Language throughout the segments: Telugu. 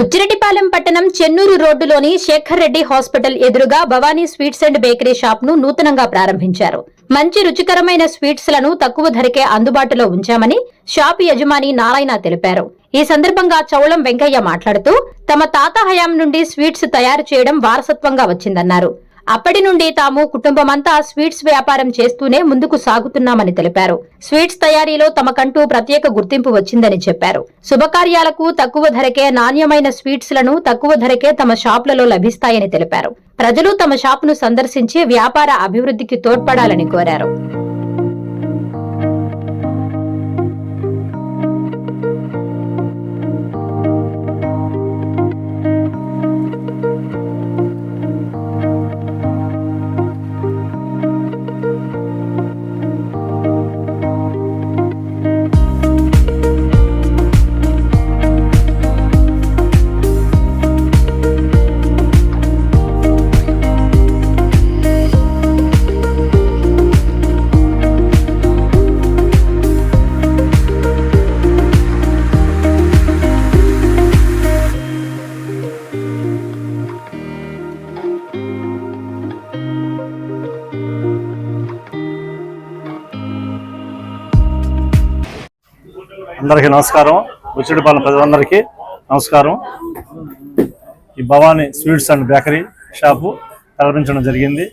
బుచ్చిరెడ్డిపాలెం పట్టణం చెన్నూరు రోడ్డులోని శేఖర్ రెడ్డి హాస్పిటల్ ఎదురుగా Bhavani sweets and bakery shop ను నూతనంగా ప్రారంభించారు. మంచి రుచికరమైన స్వీట్స్ లను తక్కువ ధరకే అందుబాటులో ఉంచామని షాప్ యజమాని నారాయణ తెలిపారు. ఈ సందర్భంగా చౌళం వెంకయ్య మాట్లాడుతూ తమ తాత హయాం నుండి స్వీట్స్ తయారు చేయడం వారసత్వంగా వచ్చిందన్నారు. అప్పటి నుండి తాము కుటుంబమంతా స్వీట్స్ వ్యాపారం చేస్తూనే ముందుకు సాగుతున్నామని తెలిపారు. స్వీట్స్ తయారీలో తమకంటూ ప్రత్యేక గుర్తింపు వచ్చిందని చెప్పారు. శుభకార్యాలకు తక్కువ ధరకే నాణ్యమైన స్వీట్స్ లను తక్కువ ధరకే తమ షాపులలో లభిస్తాయని తెలిపారు. ప్రజలు తమ షాపును సందర్శించి వ్యాపార అభివృద్ధికి తోడ్పడాలని కోరారు. అందరికీ నమస్కారం. బుచ్చిరెడ్డిపాలెం ప్రజలందరికీ నమస్కారం. ఈ Bhavani sweets and bakery shop ప్రారంభించడం జరిగింది.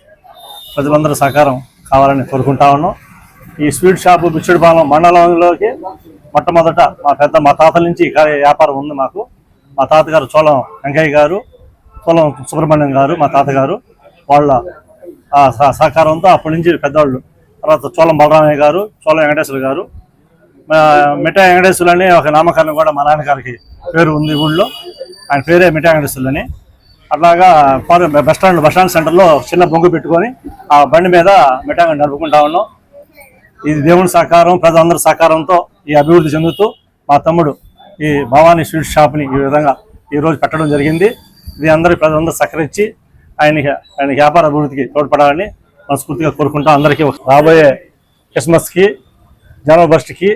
ప్రజలందరూ సహకారం కావాలని కోరుకుంటా ఉన్నాం. ఈ స్వీట్ షాపు బుచ్చిరెడ్డిపాలెం మండలంలోకి మొట్టమొదట మా తాతల నుంచి వ్యాపారం ఉంది. మా తాతగారు చోళం వెంకయ్య గారు, చోళం సుబ్రహ్మణ్యం గారు మా తాతగారు, వాళ్ళ సహకారంతో అప్పటి నుంచి పెద్దవాళ్ళు, తర్వాత చోళం బలరామయ్య గారు, చోళం వెంకటేశ్వర గారు, మిఠా వెంకటేశ్వర్లు అని ఒక నామకరణం కూడా మా నాన్నగారికి పేరు ఉంది ఊళ్ళో. ఆయన పేరే మిఠా వెంకటేశ్వర్లు అని. అట్లాగా బస్టాండ్ సెంటర్లో చిన్న బొంగు పెట్టుకొని ఆ బండి మీద మిఠా నడుపుకుంటా ఉన్నాం. ఇది దేవుని సహకారం, ప్రజలందరి సహకారంతో ఈ అభివృద్ధి చెందుతూ మా తమ్ముడు ఈ భవానీ స్వీట్ షాప్ని ఈ విధంగా ఈరోజు పెట్టడం జరిగింది. ఇది ప్రజలందరూ సహకరించి ఆయనకి వ్యాపార అభివృద్ధికి తోడ్పడాలని మనస్ఫూర్తిగా కోరుకుంటాం. అందరికీ రాబోయే క్రిస్మస్కి, జనవరి 1కి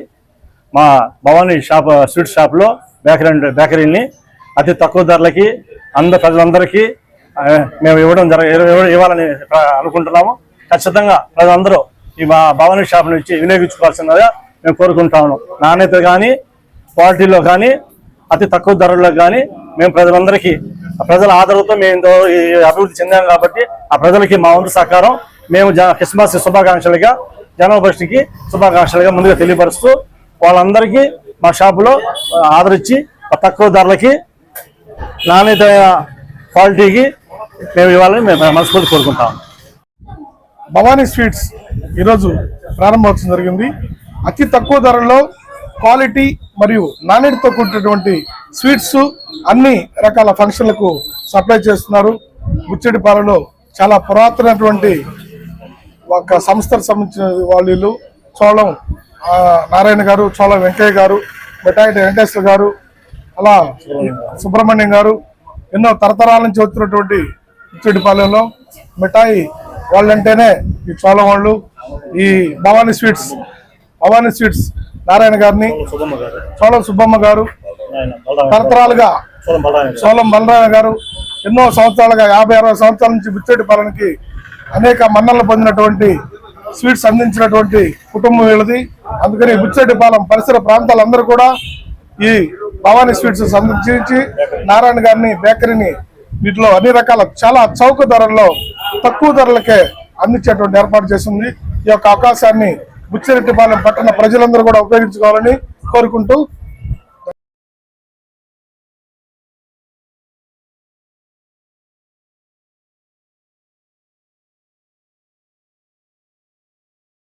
మా భవానీ స్వీట్ షాప్లో బేకరీని అతి తక్కువ ధరలకి ప్రజలందరికీ మేము ఇవ్వాలని అనుకుంటున్నాము. ఖచ్చితంగా ప్రజలందరూ ఈ మా భవానీ షాప్ నుంచి వినియోగించుకోవాల్సిందిగా మేము కోరుకుంటాము. నాణ్యత కానీ, క్వాలిటీలో కానీ, అతి తక్కువ ధరల్లో కానీ మేము ప్రజల ఆదరణతో మేము అభివృద్ధి చెందాము. కాబట్టి ఆ ప్రజలకి మా వంతు సహకారం మేము క్రిస్మస్ శుభాకాంక్షలుగా, జనవరి 1కి శుభాకాంక్షలుగా ముందుగా తెలియపరుస్తూ వాళ్ళందరికీ మా షాపులో ఆదరించి తక్కువ ధరలకి, నాణ్యత క్వాలిటీకి మేము ఇవ్వాలని మేము మనస్ఫూర్తి కోరుకుంటాం. భవానీ స్వీట్స్ ఈరోజు ప్రారంభోత్సవం జరిగింది. అతి తక్కువ ధరలో క్వాలిటీ మరియు నాణ్యతతో కూడినటువంటి స్వీట్స్ అన్ని రకాల ఫంక్షన్లకు సప్లై చేస్తున్నారు. బుచ్చిరెడ్డిపాలెంలో చాలా పురాతనటువంటి ఒక సంస్థకు సంబంధించిన వాళ్ళు చోళం నారాయణ గారు, చోళం వెంకయ్య గారు, మిఠాయి వెంకటేశ్వర గారు, అలా సుబ్రహ్మణ్యం గారు ఎన్నో తరతరాల నుంచి వచ్చినటువంటి బుచ్చిరెడ్డిపాలెంలో మిఠాయి వాళ్ళంటేనే ఈ చోళం వాళ్ళు. ఈ భవానీ స్వీట్స్ నారాయణ గారిని, చోళం సుబ్బమ్మ గారు, తరతరాలుగా చోళం బలరామ గారు ఎన్నో సంవత్సరాలుగా 50-60 సంవత్సరాల నుంచి బుచ్చిరెడ్డిపాలెంకి అనేక మన్ననలు పొందినటువంటి స్వీట్స్ అందించినటువంటి కుటుంబం వీళ్ళది. అందుకని బుచ్చిరెడ్డిపాలెం పరిసర ప్రాంతాలందరూ కూడా ఈ భవానీ స్వీట్స్ సందర్శించి నారాయణ గారిని, బేకరీని వీటిలో అన్ని రకాల చాలా చౌక ధరల్లో తక్కువ ధరలకే అందించేటువంటి ఏర్పాటు చేసింది. ఈ యొక్క అవకాశాన్ని బుచ్చిరెడ్డిపాలెం పట్టణ ప్రజలందరూ కూడా ఉపయోగించుకోవాలని కోరుకుంటూ